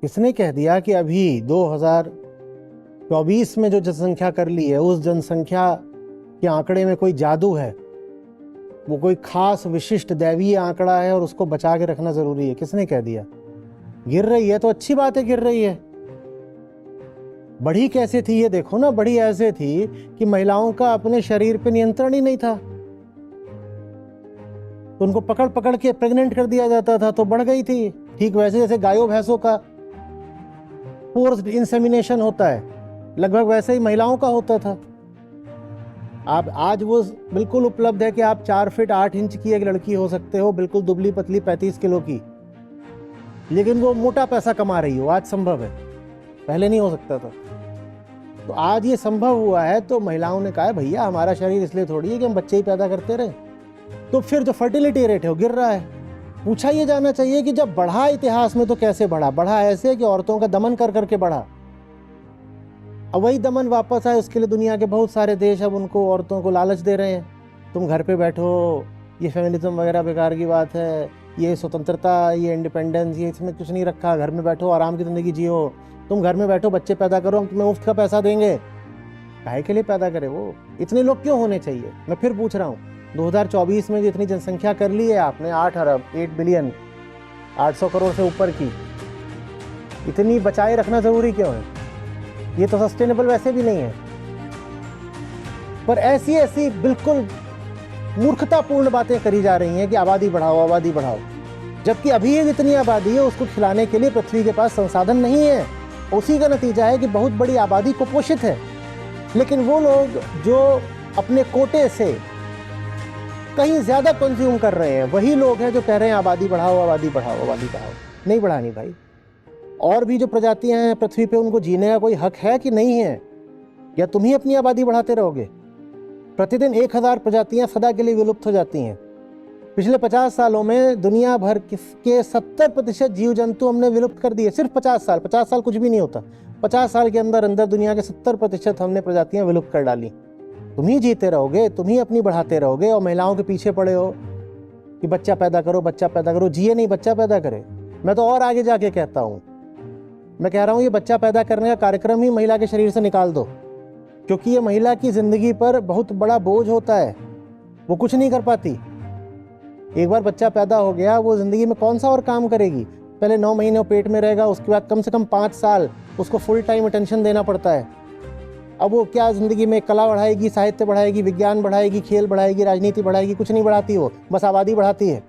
किसने कह दिया कि अभी 2024 में जो जनसंख्या कर ली है उस जनसंख्या के आंकड़े में कोई जादू है, वो कोई खास विशिष्ट दैवीय आंकड़ा है और उसको बचा के रखना जरूरी है? किसने कह दिया? गिर रही है तो अच्छी बात है, गिर रही है। बढ़ी कैसे थी ये देखो ना। बढ़ी ऐसे थी कि महिलाओं का अपने शरीर पे नियंत्रण ही नहीं था, तो उनको पकड़ पकड़ के प्रेग्नेंट कर दिया जाता था तो बढ़ गई थी। ठीक वैसे जैसे गायों भैंसों का फोर्स्ड इंसेमिनेशन होता है, लगभग वैसे ही महिलाओं का होता था। आप आज वो बिल्कुल उपलब्ध है कि आप 4 फीट 8 इंच की एक लड़की हो सकते हो, बिल्कुल दुबली पतली 35 किलो की, लेकिन वो मोटा पैसा कमा रही हो। आज संभव है, पहले नहीं हो सकता था। तो आज ये संभव हुआ है, तो महिलाओं ने कहा है भैया हमारा शरीर इसलिए थोड़ी है कि हम बच्चे ही पैदा करते रहे। तो फिर जो फर्टिलिटी रेट है वो गिर रहा है। पूछा ये जाना चाहिए कि जब बढ़ा इतिहास में तो कैसे बढ़ा? बढ़ा ऐसे कि औरतों का दमन कर करके बढ़ा। अब वही दमन वापस आए, उसके लिए दुनिया के बहुत सारे देश अब उनको औरतों को लालच दे रहे हैं, तुम घर पे बैठो, ये फेमिनिज्म वगैरह बेकार की बात है, ये स्वतंत्रता, ये इंडिपेंडेंस, ये इसमें कुछ नहीं रखा, घर में बैठो आराम की ज़िंदगी जियो, तुम घर में बैठो बच्चे पैदा करो, हम तुम्हें मुफ्त का पैसा देंगे। काहे के लिए पैदा करे वो? इतने लोग क्यों होने चाहिए? मैं फिर पूछ रहा हूँ, 2024 में जितनी जनसंख्या कर ली है आपने, 8 अरब 8 बिलियन 800 करोड़ से ऊपर की, इतनी बचाए रखना ज़रूरी क्यों है? ये तो सस्टेनेबल वैसे भी नहीं है। पर ऐसी ऐसी बिल्कुल मूर्खतापूर्ण बातें करी जा रही हैं कि आबादी बढ़ाओ आबादी बढ़ाओ, जबकि अभी ये जितनी आबादी है उसको खिलाने के लिए पृथ्वी के पास संसाधन नहीं है। उसी का नतीजा है कि बहुत बड़ी आबादी कुपोषित है। लेकिन वो लोग जो अपने कोटे से कहीं ज़्यादा कंज्यूम कर रहे हैं, वही लोग हैं जो कह रहे हैं आबादी बढ़ाओ आबादी बढ़ाओ आबादी बढ़ाओ। नहीं बढ़ानी भाई। और भी जो प्रजातियां हैं पृथ्वी पे, उनको जीने का कोई हक है कि नहीं है? या तुम ही अपनी आबादी बढ़ाते रहोगे? प्रतिदिन 1000 प्रजातियां सदा के लिए विलुप्त हो जाती हैं। पिछले 50 सालों में दुनिया भर के 70% जीव जंतु हमने विलुप्त कर दिए। सिर्फ 50 साल, 50 साल कुछ भी नहीं होता, 50 साल के अंदर अंदर दुनिया के 70% हमने प्रजातियां विलुप्त कर डाली। तुम ही जीते रहोगे, तुम ही अपनी बढ़ाते रहोगे और महिलाओं के पीछे पड़े हो कि बच्चा पैदा करो बच्चा पैदा करो। जिए नहीं, बच्चा पैदा करे। मैं तो और आगे जाके कहता हूँ, मैं कह रहा हूँ ये बच्चा पैदा करने का कार्यक्रम ही महिला के शरीर से निकाल दो, क्योंकि ये महिला की जिंदगी पर बहुत बड़ा बोझ होता है, वो कुछ नहीं कर पाती। एक बार बच्चा पैदा हो गया, वो जिंदगी में कौन सा और काम करेगी? पहले 9 महीने वो पेट में रहेगा, उसके बाद कम से कम 5 साल उसको फुल टाइम अटेंशन देना पड़ता है। अब वो क्या जिंदगी में कला बढ़ाएगी, साहित्य बढ़ाएगी, विज्ञान बढ़ाएगी, खेल बढ़ाएगी, राजनीति बढ़ाएगी? कुछ नहीं बढ़ाती, वो बस आबादी बढ़ाती है।